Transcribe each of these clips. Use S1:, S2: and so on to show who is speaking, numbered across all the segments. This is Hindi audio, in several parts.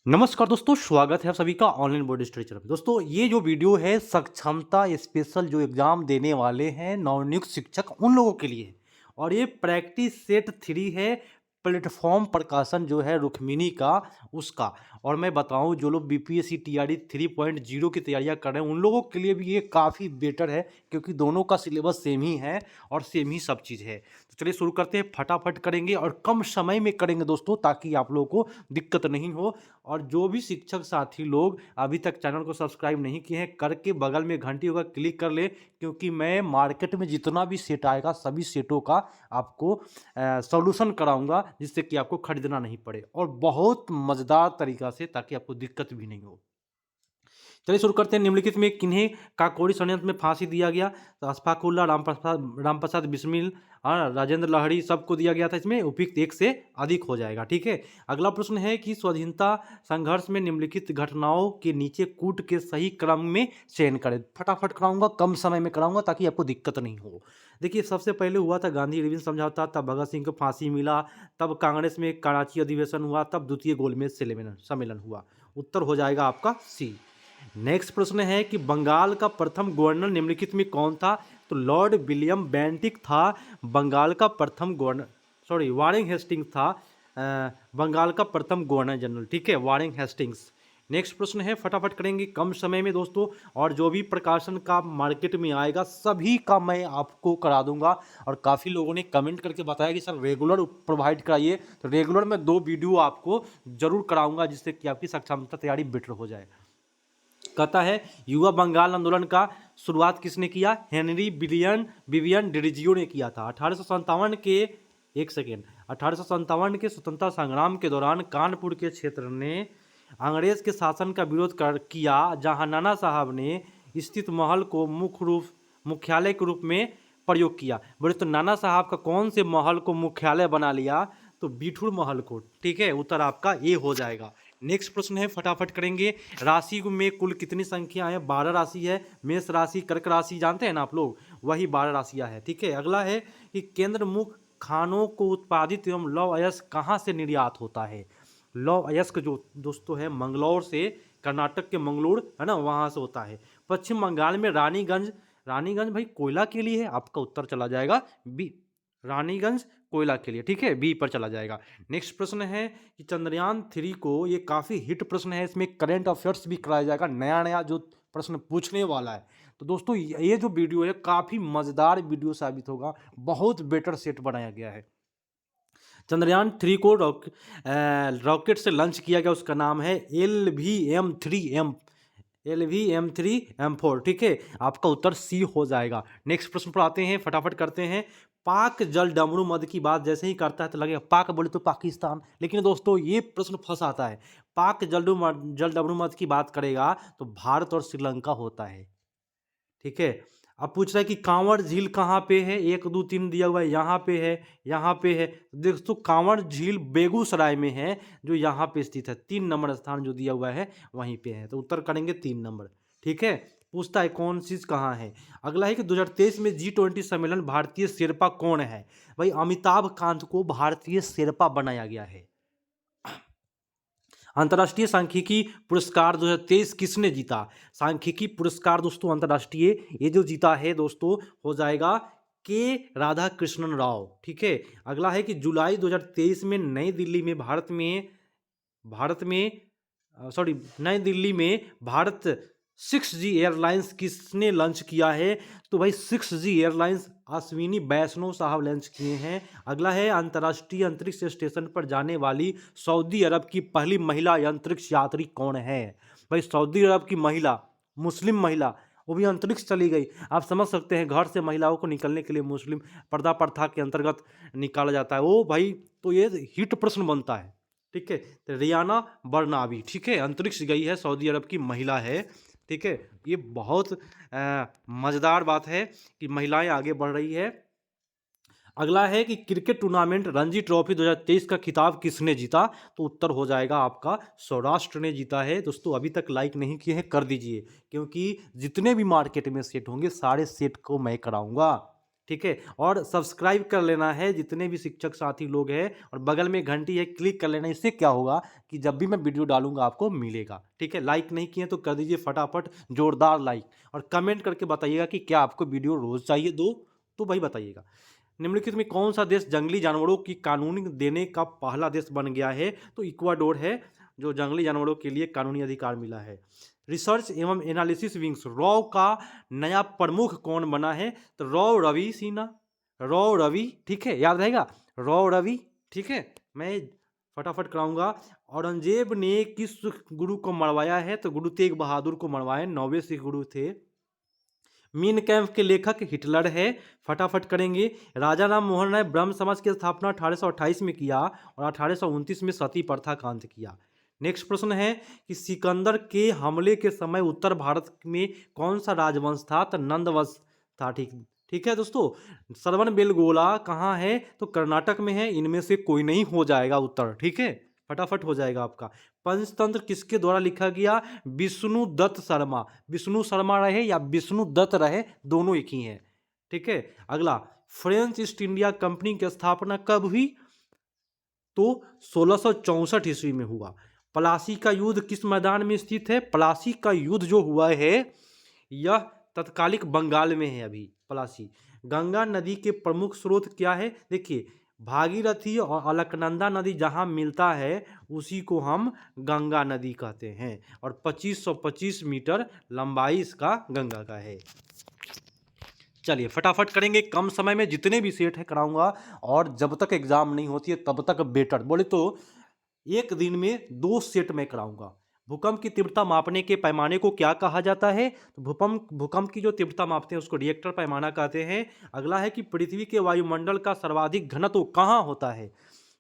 S1: नमस्कार दोस्तों, स्वागत है आप सभी का ऑनलाइन बोर्ड स्टडी चैनल पे। दोस्तों, ये जो वीडियो है सक्षमता स्पेशल जो एग्जाम देने वाले हैं नवनियुक्त शिक्षक उन लोगों के लिए है। और ये प्रैक्टिस सेट 3 है, प्लेटफॉर्म प्रकाशन जो है रुक्मिणी का उसका। और मैं बताऊं, जो लोग बीपीएससी टीआरडी 3.0 की तैयारियां कर रहे हैं उन लोगों के लिए भी ये काफ़ी बेटर है, क्योंकि दोनों का सिलेबस सेम ही है और सेम ही सब चीज़ है। तो चलिए शुरू करते हैं, फटाफट करेंगे और कम समय में करेंगे दोस्तों, ताकि आप लोगों को दिक्कत नहीं हो। और जो भी शिक्षक साथी लोग अभी तक चैनल को सब्सक्राइब नहीं किए हैं, करके बगल में घंटी होगा क्लिक कर ले, क्योंकि मैं मार्केट में जितना भी सेट आएगा सभी सेटों का आपको सॉल्यूशन कराऊंगा, जिससे कि आपको खरीदना नहीं पड़े और बहुत मज़ेदार तरीका से, ताकि आपको दिक्कत भी नहीं हो। चलिए शुरू करते हैं। निम्नलिखित में किन्हें काकोरी षड्यंत्र में फांसी दिया गया? तो अशफाकुल्ला, रामप्रसाद बिस्मिल और राजेंद्र लाहिड़ी सबको दिया गया था। इसमें उपयुक्त एक से अधिक हो जाएगा। ठीक है। अगला प्रश्न है कि स्वाधीनता संघर्ष में निम्नलिखित घटनाओं के नीचे कूट के सही क्रम में चयन करें। फटाफट कराऊंगा, कम समय में कराऊंगा, ताकि आपको दिक्कत नहीं हो। देखिए, सबसे पहले हुआ था गांधी इरविन समझौता, तब भगत सिंह को फांसी मिला, तब कांग्रेस में कराची अधिवेशन हुआ, तब द्वितीय गोलमेज सम्मेलन हुआ। उत्तर हो जाएगा आपका सी। नेक्स्ट प्रश्न है कि बंगाल का प्रथम गवर्नर निम्नलिखित में कौन था? तो लॉर्ड विलियम बेंटिक था बंगाल का प्रथम गवर्नर। सॉरी, वारेन हेस्टिंग्स था बंगाल का प्रथम गवर्नर जनरल। ठीक है, वारेन हेस्टिंग्स। नेक्स्ट प्रश्न है, फटाफट करेंगे कम समय में दोस्तों। और जो भी प्रकाशन का मार्केट में आएगा सभी का मैं आपको करा दूंगा। और काफ़ी लोगों ने कमेंट करके बताया कि सर रेगुलर प्रोवाइड कराइए, तो रेगुलर में 2 वीडियो आपको जरूर कराऊंगा, जिससे कि आपकी सक्षमता तैयारी बेटर हो जाए। कहता है, युवा बंगाल आंदोलन का शुरुआत किसने किया? हेनरी विवियन डिरिजियो ने किया था। 1857 के 1857 के स्वतंत्रता संग्राम के दौरान कानपुर के क्षेत्र ने अंग्रेज के शासन का विरोध किया, जहां नाना साहब ने स्थित महल को मुख्यालय के रूप में प्रयोग किया। बोले तो नाना साहब का कौन से महल को मुख्यालय बना लिया? तो बिठूर महल को। ठीक है, उत्तर आपका ए हो जाएगा। नेक्स्ट प्रश्न है, फटाफट करेंगे। राशि में कुल कितनी संख्या है? 12 राशि है। मेष राशि, कर्क राशि जानते हैं ना आप लोग, वही 12 राशियां है। ठीक है। अगला है कि केंद्र मुख्य खानों को उत्पादित एवं लौह अयस्क कहाँ से निर्यात होता है? लौह अयस्क जो दोस्तों है मंगलौर से, कर्नाटक के मंगलूर है ना, वहां से होता है। पश्चिम बंगाल में रानीगंज भाई कोयला के लिए है। आपका उत्तर चला जाएगा बी, रानीगंज कोयला के लिए। ठीक है, बी पर चला जाएगा। नेक्स्ट प्रश्न है कि चंद्रयान 3 को, ये काफ़ी हिट प्रश्न है, इसमें करंट अफेयर्स भी कराया जाएगा, नया नया जो प्रश्न पूछने वाला है। तो दोस्तों, ये जो वीडियो है काफ़ी मज़ेदार वीडियो साबित होगा, बहुत बेटर सेट बनाया गया है। चंद्रयान 3 को रॉकेट से लॉन्च किया गया, उसका नाम है LVM-3M4। ठीक है, आपका उत्तर सी हो जाएगा। नेक्स्ट प्रश्न पर आते हैं, फटाफट करते हैं। पाक जल डमरू मद की बात जैसे ही करता है तो लगेगा पाक बोले तो पाकिस्तान, लेकिन दोस्तों ये प्रश्न फंसाता है। पाक जल डमरू मद की बात करेगा तो भारत और श्रीलंका होता है। ठीक है। अब पूछ रहा है कि कांवड़ झील कहाँ पे है? 1 2 3 दिया हुआ है, यहाँ पे है, यहाँ पे है। दोस्तों, कांवड़ झील बेगूसराय में है, जो यहाँ पे स्थित है। 3 नंबर स्थान जो दिया हुआ है वहीं पे है, तो उत्तर करेंगे 3 नंबर। ठीक है। पूछता है कौन चीज कहाँ है। अगला है कि 2023 में G20 सम्मेलन भारतीय शेरपा कौन है? भाई अमिताभ कांत को भारतीय शेरपा बनाया गया है। अंतर्राष्ट्रीय सांख्यिकी पुरस्कार 2023 किसने जीता? सांख्यिकी पुरस्कार दोस्तों अंतर्राष्ट्रीय ये जो जीता है दोस्तों, हो जाएगा के राधा कृष्णन राव। ठीक है। अगला है कि जुलाई 2023 में नई दिल्ली में भारत 6G एयरलाइंस किसने लॉन्च किया है? तो भाई 6G एयरलाइंस अश्विनी वैष्णव साहब लॉन्च किए हैं। अगला है, अंतर्राष्ट्रीय अंतरिक्ष स्टेशन पर जाने वाली सऊदी अरब की पहली महिला अंतरिक्ष यात्री कौन है? भाई सऊदी अरब की महिला, मुस्लिम महिला, वो भी अंतरिक्ष चली गई। आप समझ सकते हैं, घर से महिलाओं को निकलने के लिए मुस्लिम पर्दा प्रथा के अंतर्गत निकाला जाता है। ओ भाई, तो ये हिट प्रश्न बनता है। ठीक है। तो रियाना बरनाबी, ठीक है, अंतरिक्ष गई है, सऊदी अरब की महिला है। ठीक है। ये बहुत मज़ेदार बात है कि महिलाएं आगे बढ़ रही है। अगला है कि क्रिकेट टूर्नामेंट रणजी ट्रॉफी 2023 का खिताब किसने जीता? तो उत्तर हो जाएगा आपका सौराष्ट्र ने जीता है। दोस्तों, अभी तक लाइक नहीं किए हैं, कर दीजिए, क्योंकि जितने भी मार्केट में सेट होंगे सारे सेट को मैं कराऊंगा। ठीक है, और सब्सक्राइब कर लेना है जितने भी शिक्षक साथी लोग हैं, और बगल में घंटी है क्लिक कर लेना। इससे क्या होगा कि जब भी मैं वीडियो डालूंगा आपको मिलेगा। ठीक है, लाइक नहीं किए तो कर दीजिए फटाफट जोरदार लाइक, और कमेंट करके बताइएगा कि क्या आपको वीडियो रोज चाहिए दो, तो भाई बताइएगा। निम्नलिखित में कौन सा देश जंगली जानवरों की कानूनी देने का पहला देश बन गया है? तो इक्वाडोर है, जो जंगली जानवरों के लिए कानूनी अधिकार मिला है। रिसर्च एवं एनालिसिस विंग्स रॉ का नया प्रमुख कौन बना है? तो रॉ रवि सिन्हा, रॉ रवि, ठीक है, याद रहेगा रॉ रवि। ठीक है, मैं फटाफट कराऊंगा। औरंगजेब ने किस गुरु को मरवाया है? तो गुरु तेग बहादुर को मरवाए, 9वें सिख गुरु थे। मीन कैम्प के लेखक हिटलर है, फटाफट करेंगे। राजा राम मोहन राय ब्रह्म समाज की स्थापना 1828 में किया और 1829 में सती प्रथा का अंत किया। नेक्स्ट प्रश्न है कि सिकंदर के हमले के समय उत्तर भारत में कौन सा राजवंश था? तो नंद वंश था। ठीक ठीक है दोस्तों, श्रवण बेलगोला कहाँ है? तो कर्नाटक में है। इनमें से कोई नहीं हो जाएगा उत्तर, ठीक है, फटाफट हो जाएगा आपका। पंचतंत्र किसके द्वारा लिखा गया? विष्णु दत्त शर्मा। विष्णु शर्मा रहे या विष्णु दत्त रहे, दोनों एक ही हैं। ठीक है, अगला, फ्रेंच ईस्ट इंडिया कंपनी की स्थापना कब हुई? तो 1664 ईस्वी में हुआ। प्लासी का युद्ध किस मैदान में स्थित है? प्लासी का युद्ध जो हुआ है यह तत्कालिक बंगाल में है अभी प्लासी। गंगा नदी के प्रमुख स्रोत क्या है? देखिए, भागीरथी और अलकनंदा नदी जहाँ मिलता है उसी को हम गंगा नदी कहते हैं, और 2525 मीटर लंबाई इसका गंगा का है। चलिए फटाफट करेंगे, कम समय में जितने भी सेट है कराऊंगा, और जब तक एग्जाम नहीं होती है तब तक बेटर, बोले तो एक दिन में 2 सेट में कराऊंगा। भूकंप की तीव्रता मापने के पैमाने को क्या कहा जाता है? तो भूकंप की जो तीव्रता मापते हैं उसको रिएक्टर पैमाना कहते हैं। अगला है कि पृथ्वी के वायुमंडल का सर्वाधिक घनत्व कहाँ होता है?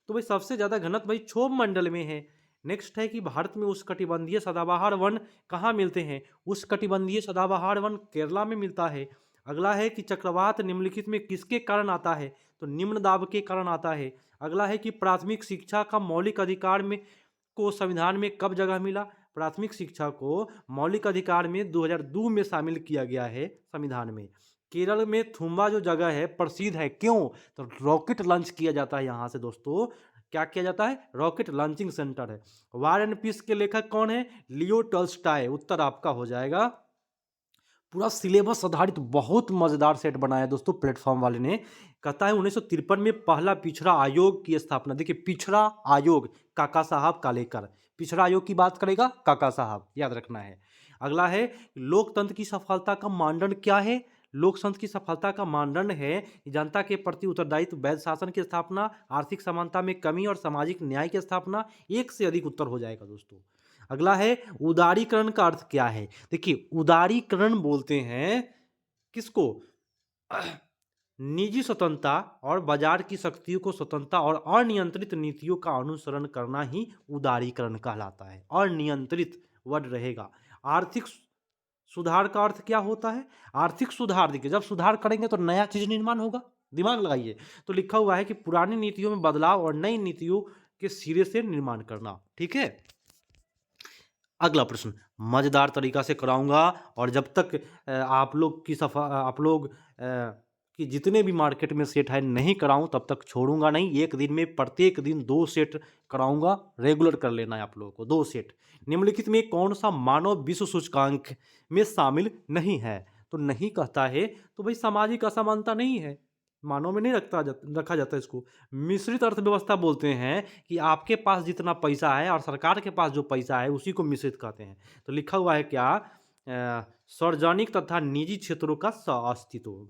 S1: तो भाई सबसे ज़्यादा घनत्व भाई क्षोभ मंडल में है। नेक्स्ट है कि भारत में उष्णकटिबंधीय सदाबहार वन कहाँ मिलते हैं? उष्णकटिबंधीय सदाबहार वन केरला में मिलता है। अगला है कि चक्रवात निम्नलिखित में किसके कारण आता है? तो निम्न दाब के कारण आता है। अगला है कि प्राथमिक शिक्षा का मौलिक अधिकार में को संविधान में कब जगह मिला? प्राथमिक शिक्षा को मौलिक अधिकार में 2002 में शामिल किया गया है संविधान में। केरल में थुम्बा जो जगह है प्रसिद्ध है, क्यों? तो रॉकेट लॉन्च किया जाता है यहाँ से दोस्तों। क्या किया जाता है? रॉकेट लॉन्चिंग सेंटर है। वार एंड पीस के लेखक कौन है? लियो टॉल्स्टॉय, उत्तर आपका हो जाएगा। पूरा सिलेबस आधारित बहुत मजेदार सेट बनाया दोस्तों प्लेटफॉर्म वाले ने। कहता है 1953 में पहला पिछड़ा आयोग की स्थापना। देखिए, पिछड़ा आयोग काका साहब कालेकर, पिछड़ा आयोग की बात करेगा काका साहब, याद रखना है। अगला है लोकतंत्र की सफलता का मानदंड क्या है? लोकतंत्र की सफलता का मानदंड है जनता के प्रति उत्तरदायित्व, वैध शासन की स्थापना, आर्थिक समानता में कमी और सामाजिक न्याय की स्थापना। एक से अधिक उत्तर हो जाएगा दोस्तों। अगला है उदारीकरण का अर्थ क्या है? देखिए, उदारीकरण बोलते हैं किसको? निजी स्वतंत्रता और बाजार की शक्तियों को स्वतंत्रता और अनियंत्रित नीतियों का अनुसरण करना ही उदारीकरण कहलाता है। अनियंत्रित वर्ड रहेगा। आर्थिक सुधार का अर्थ क्या होता है? आर्थिक सुधार, देखिए जब सुधार करेंगे तो नया चीज निर्माण होगा, दिमाग लगाइए। तो लिखा हुआ है कि पुरानी नीतियों में बदलाव और नई नीतियों के सिरे से निर्माण करना। ठीक है, अगला प्रश्न मजेदार तरीका से कराऊंगा, और जब तक आप लोग कि जितने भी मार्केट में सेट है नहीं कराऊं तब तक छोड़ूंगा नहीं। एक दिन में प्रत्येक दिन 2 सेट कराऊंगा, रेगुलर कर लेना है आप लोगों को 2 सेट। निम्नलिखित में कौन सा मानव विश्व सूचकांक में शामिल नहीं है? तो नहीं कहता है तो भाई सामाजिक असमानता नहीं है, मानव में नहीं रखा जाता इसको। मिश्रित अर्थव्यवस्था बोलते हैं कि आपके पास जितना पैसा है और सरकार के पास जो पैसा है उसी को मिश्रित कहते हैं। तो लिखा हुआ है क्या? सार्वजनिक तथा निजी क्षेत्रों का अस्तित्व।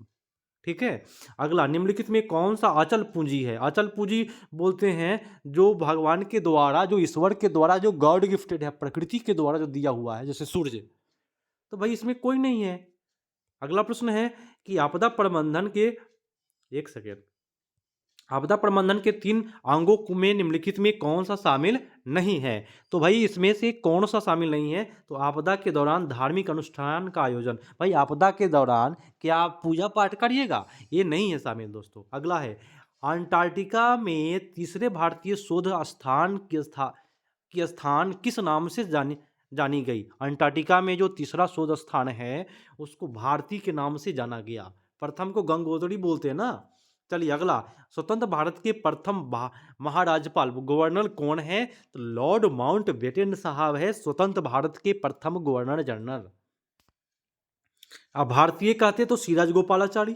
S1: ठीक है, अगला निम्नलिखित में कौन सा अचल पूंजी है? अचल पूंजी बोलते हैं जो भगवान के द्वारा, जो ईश्वर के द्वारा, जो गॉड गिफ्टेड है, प्रकृति के द्वारा जो दिया हुआ है, जैसे सूर्य। तो भाई इसमें कोई नहीं है। अगला प्रश्न है कि आपदा प्रबंधन के, एक सेकेंड, आपदा प्रबंधन के 3 अंगों में निम्नलिखित में कौन सा शामिल नहीं है? तो भाई इसमें से कौन सा शामिल नहीं है? तो आपदा के दौरान धार्मिक अनुष्ठान का आयोजन। भाई आपदा के दौरान क्या आप पूजा पाठ करिएगा? ये नहीं है शामिल दोस्तों। अगला है अंटार्कटिका में तीसरे भारतीय शोध स्थान की स्थान किस नाम से जानी गई? अंटार्कटिका में जो तीसरा शोध स्थान है उसको भारती के नाम से जाना गया। प्रथम को गंगोत्री बोलते हैं ना। चलिए अगला, स्वतंत्र भारत के प्रथम महाराज्यपाल गवर्नर कौन है? तो लॉर्ड माउंटबेटन साहब है स्वतंत्र भारत के प्रथम गवर्नर जनरल। अब भारतीय कहते हैं तो सिराज गोपालाचारी।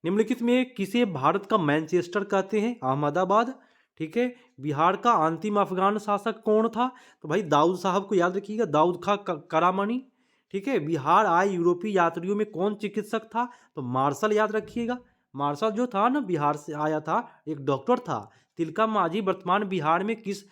S1: निम्नलिखित में किसे भारत का मैनचेस्टर कहते हैं? अहमदाबाद। ठीक है। बिहार का अंतिम अफगान शासक कौन था? तो भाई दाऊद साहब को याद रखिएगा, दाऊद खां करामानी। ठीक है। बिहार आए यूरोपीय यात्रियों में कौन चिकित्सक था? तो मार्शल याद रखिएगा। मार्शल जो था ना, बिहार से आया था, एक डॉक्टर था। तिलका मांझी वर्तमान बिहार में किस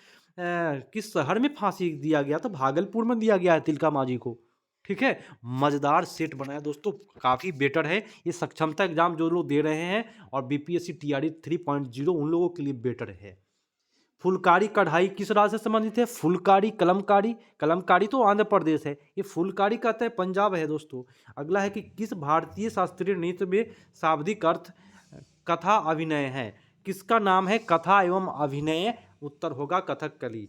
S1: शहर में फांसी दिया गया? तो भागलपुर में दिया गया है तिलका मांझी को। ठीक है। मजेदार सेट बनाया दोस्तों, काफ़ी बेटर है ये। सक्षमता एग्जाम जो लोग दे रहे हैं और बीपीएससी टीआरई 3.0 उन लोगों के लिए बेटर है। फुलकारी कढ़ाई किस राज्य से संबंधित है? फुलकारी कलमकारी, कलमकारी तो आंध्र प्रदेश है, ये फुलकारी कहते हैं पंजाब है दोस्तों। अगला है कि किस भारतीय शास्त्रीय नृत्य में शाब्दिक अर्थ कथा अभिनय है? किसका नाम है कथा एवं अभिनय? उत्तर होगा कथकली।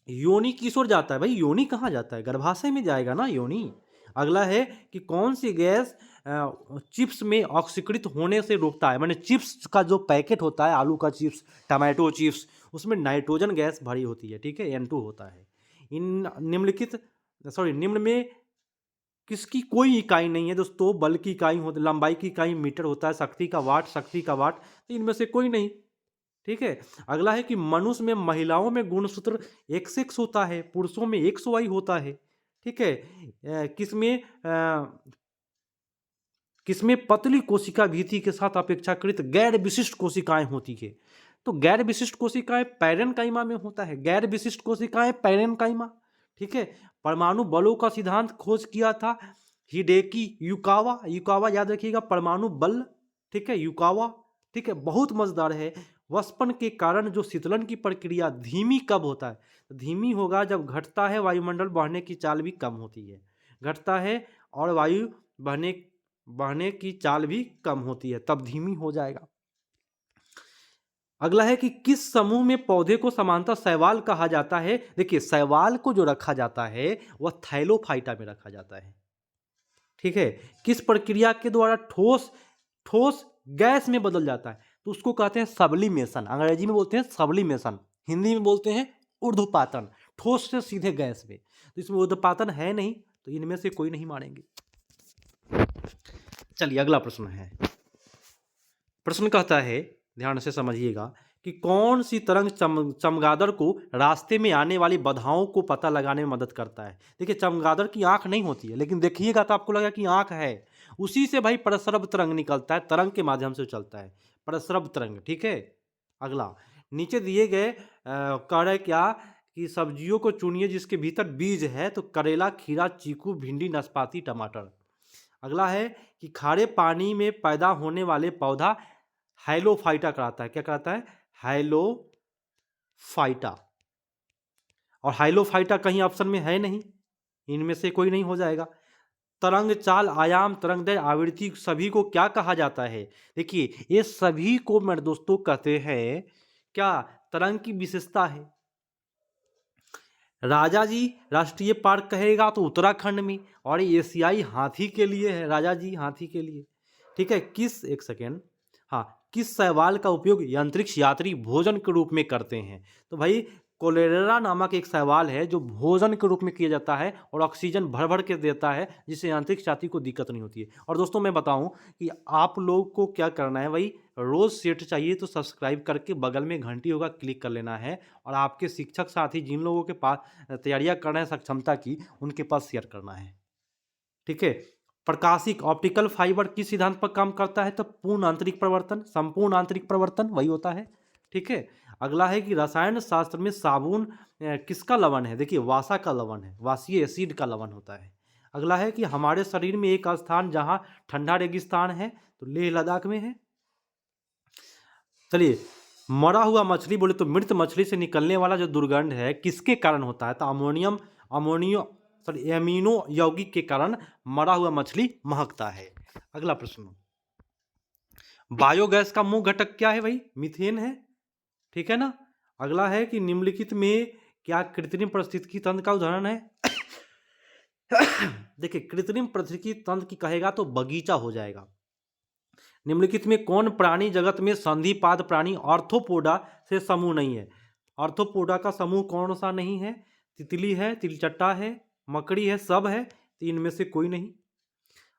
S1: योनि किस ओर जाता है भाई? योनि कहाँ जाता है? गर्भाशय में जाएगा ना योनि। अगला है कि कौन सी गैस चिप्स में ऑक्सीकृत होने से रोकता है? माने चिप्स का जो पैकेट होता है, आलू का चिप्स, टमाटो चिप्स, उसमें नाइट्रोजन गैस भरी होती है। ठीक है, N2 होता है। निम्न में किसकी कोई इकाई नहीं है दोस्तों? बल की इकाई होती, लंबाई की इकाई मीटर होता है, शक्ति का वाट, तो इनमें से कोई नहीं। ठीक है। अगला है कि मनुष्य में, महिलाओं में गुणसूत्र XX होता है, पुरुषों में XY होता है। ठीक है। किसमें पतली कोशिका भीति के साथ अपेक्षाकृत गैर विशिष्ट कोशिकाएं होती है? तो गैर विशिष्ट कोशिकाएं पैरेनकाइमा में होता है, गैर विशिष्ट कोशिकाएं पैरेनकाइमा। ठीक है। परमाणु बलों का सिद्धांत खोज किया था हिडेकी युकावा, युकावा याद रखिएगा, परमाणु बल। ठीक है, युकावा। ठीक है, बहुत मजेदार है। वस्पन के कारण जो शीतलन की प्रक्रिया धीमी कब होता है? धीमी होगा जब घटता है, वायुमंडल बढ़ने की चाल भी कम होती है। घटता है और वायु बहने की चाल भी कम होती है, तब धीमी हो जाएगा। अगला है कि किस समूह में पौधे को समांतर शैवाल कहा जाता है? देखिए, शैवाल को जो रखा जाता है वह थैलोफाइटा में रखा जाता है। ठीक है। किस प्रक्रिया के द्वारा ठोस गैस में बदल जाता है? तो उसको कहते हैं सब्लिमेशन। अंग्रेजी में बोलते हैं सब्लिमेशन, हिंदी में बोलते हैं ऊर्ध्वपातन। ठोस से सीधे गैस में, तो इसमें ऊर्ध्वपातन है नहीं, तो इनमें से कोई नहीं मानेंगे। चलिए अगला प्रश्न है। प्रश्न कहता है, ध्यान से समझिएगा, कि कौन सी तरंग चमगादड़ को रास्ते में आने वाली बाधाओं को पता लगाने में मदद करता है? देखिए, चमगादड़ की आंख नहीं होती है, लेकिन देखिएगा तो आपको लगेगा कि आंख है। उसी से भाई प्रस्रव तरंग निकलता है, तरंग के माध्यम से चलता है प्रस्रव तरंग। ठीक है। अगला, नीचे दिए गए कह रहे क्या कि सब्जियों को चुनिए जिसके भीतर बीज है? तो करेला, खीरा, चीकू, भिंडी, नाशपाती, टमाटर। अगला है कि खारे पानी में पैदा होने वाले पौधा हाइलोफाइटा कराता है। क्या कराता है? हाइलोफाइटा। और हाइलोफाइटा कहीं ऑप्शन में है नहीं, इनमें से कोई नहीं हो जाएगा। तरंग चाल, आयाम, तरंग दैर्घ्य, आवृत्ति, सभी को क्या कहा जाता है? देखिए, ये सभी को मेरे दोस्तों कहते हैं क्या? तरंग की विशेषता है। राजा जी राष्ट्रीय पार्क कहेगा तो उत्तराखंड में, और एशियाई हाथी के लिए है, राजा जी हाथी के लिए। ठीक है। एक सेकेंड, हाँ, किस शैवाल का उपयोग अंतरिक्ष यात्री भोजन के रूप में करते हैं? तो भाई कोलेरा नामक एक शैवाल है जो भोजन के रूप में किया जाता है और ऑक्सीजन भर भर के देता है, जिससे अंतरिक्ष यात्री को दिक्कत नहीं होती है। और दोस्तों मैं बताऊं कि आप लोग को क्या करना है, भाई रोज सेट चाहिए तो सब्सक्राइब करके बगल में घंटी होगा, क्लिक कर लेना है, और आपके शिक्षक साथी जिन लोगों के पास तैयारियां कर रहे हैं सक्षमता की, उनके पास शेयर करना है। ठीक है। प्रकाशिक ऑप्टिकल फाइबर किस सिद्धांत पर काम करता है? तो पूर्ण आंतरिक प्रवर्तन, संपूर्ण आंतरिक प्रवर्तन वही होता है। ठीक है। अगला है कि रसायन शास्त्र में साबुन किसका लवण है? देखिए, वासा का लवण है, वासीय एसिड का लवण होता है। अगला है कि हमारे शरीर में एक स्थान जहां ठंडा रेगिस्तान है, तो लेह लद्दाख में है। चलिए, मरा हुआ मछली बोले तो मृत मछली से निकलने वाला जो दुर्गंध है किसके कारण होता है? तो एमिनो यौगिक के कारण मरा हुआ मछली महकता है। अगला प्रश्न, बायोगैस का मुख्य घटक क्या है? भाई मीथेन है। ठीक है ना। अगला है कि निम्नलिखित में क्या कृत्रिम पारिस्थितिकी तंत्र का उदाहरण है? देखिए, कृत्रिम पारिस्थितिकी तंत्र की कहेगा तो बगीचा हो जाएगा। निम्नलिखित में कौन प्राणी जगत में संधिपाद प्राणी आर्थ्रोपोडा से समूह नहीं है? आर्थ्रोपोडा का समूह कौन सा नहीं है? तितली है, तिलचट्टा है, मकड़ी है, सब है, तो इनमें से कोई नहीं।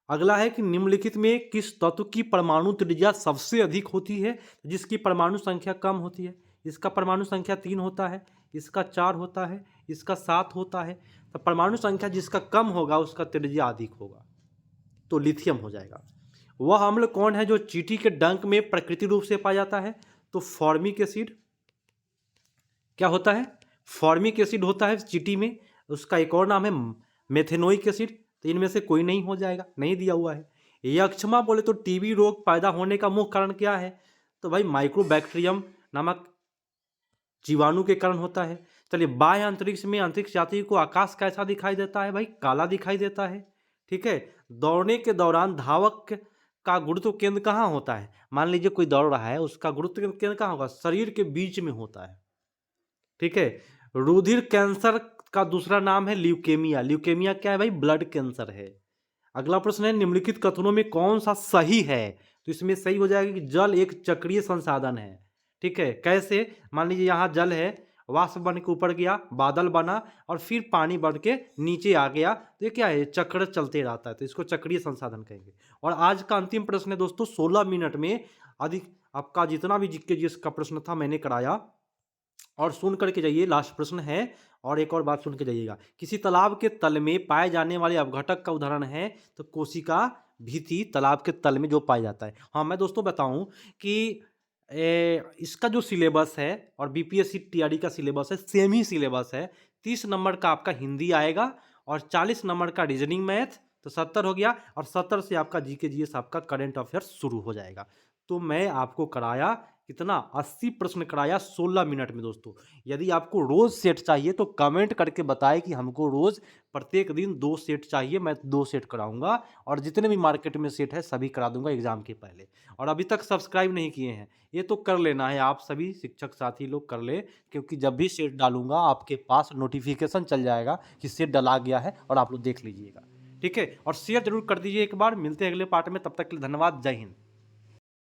S1: अगला है कि निम्नलिखित में किस तत्व की परमाणु त्रिज्या सबसे अधिक होती है, जिसकी परमाणु संख्या कम होती है? इसका परमाणु संख्या 3 होता है, इसका 4 होता है, इसका 7 होता है। तो परमाणु संख्या जिसका कम होगा उसका त्रिज्या अधिक होगा, तो लिथियम हो जाएगा। वह अम्ल कौन है जो चींटी के डंक में प्राकृतिक रूप से पाया जाता है? तो फॉर्मिक एसिड। क्या होता है? फॉर्मिक एसिड होता है चींटी में। उसका एक और नाम है मेथेनोइक एसिड। तो इनमें से कोई नहीं हो जाएगा, नहीं दिया हुआ है। यक्षमा बोले तो टीबी रोग पैदा होने का मुख्य कारण क्या है? तो भाई माइक्रोबैक्टीरियम नामक जीवाणु के कारण होता है। चलिए, बाह्य अंतरिक्ष में अंतरिक्ष यात्री को आकाश कैसा दिखाई देता है? भाई काला दिखाई देता है। ठीक है। दौड़ने के दौरान धावक का गुरुत्व केंद्र कहाँ होता है? मान लीजिए कोई दौड़ रहा है, उसका गुरुत्व केंद्र कहाँ होगा? शरीर के बीच में होता है। ठीक है। रुधिर कैंसर का दूसरा नाम है ल्यूकेमिया। ल्यूकेमिया क्या है भाई? ब्लड कैंसर है। अगला प्रश्न है निम्नलिखित कथनों में कौन सा सही है? तो इसमें सही हो जाएगा कि जल एक चक्रीय संसाधन है। ठीक है। कैसे? मान लीजिए यहाँ जल है, वाष्प बन के ऊपर गया, बादल बना और फिर पानी बढ़ के नीचे आ गया, तो ये क्या है? चक्र चलते रहता है, तो इसको चक्रीय संसाधन कहेंगे। और आज का अंतिम प्रश्न है दोस्तों, 16 मिनट में अधिक आपका जितना भी जीके जिसका प्रश्न था मैंने कराया, और सुन करके जाइए। लास्ट प्रश्न है, और एक और बात सुन के जाइएगा। किसी तालाब के तल में पाए जाने वाले अपघटक का उदाहरण है? तो कोशिका भित्ति तालाब के तल में जो पाया जाता है। हाँ, मैं दोस्तों बताऊं कि इसका जो सिलेबस है और बीपीएससी टीआरडी का सिलेबस है, सेम ही सिलेबस है। 30 नंबर का आपका हिंदी आएगा और 40 नंबर का रीजनिंग मैथ, तो 70 हो गया। और 70 से आपका जीके जीएस आपका करंट अफेयर्स शुरू हो जाएगा। तो मैं आपको कराया कितना? 80 प्रश्न कराया 16 मिनट में दोस्तों। यदि आपको रोज सेट चाहिए तो कमेंट करके बताएं कि हमको रोज प्रत्येक दिन 2 सेट चाहिए, मैं 2 सेट कराऊंगा। और जितने भी मार्केट में सेट है सभी करा दूंगा एग्जाम के पहले। और अभी तक सब्सक्राइब नहीं किए हैं, ये तो कर लेना है। आप सभी शिक्षक साथी लोग कर ले, क्योंकि जब भी सेट डालूंगा आपके पास नोटिफिकेशन चल जाएगा कि सेट डला गया है, और आप लोग देख लीजिएगा। ठीक है। और शेयर जरूर कर दीजिए एक बार। मिलते हैं अगले पार्ट में, तब तक के लिए धन्यवाद। जय हिंद।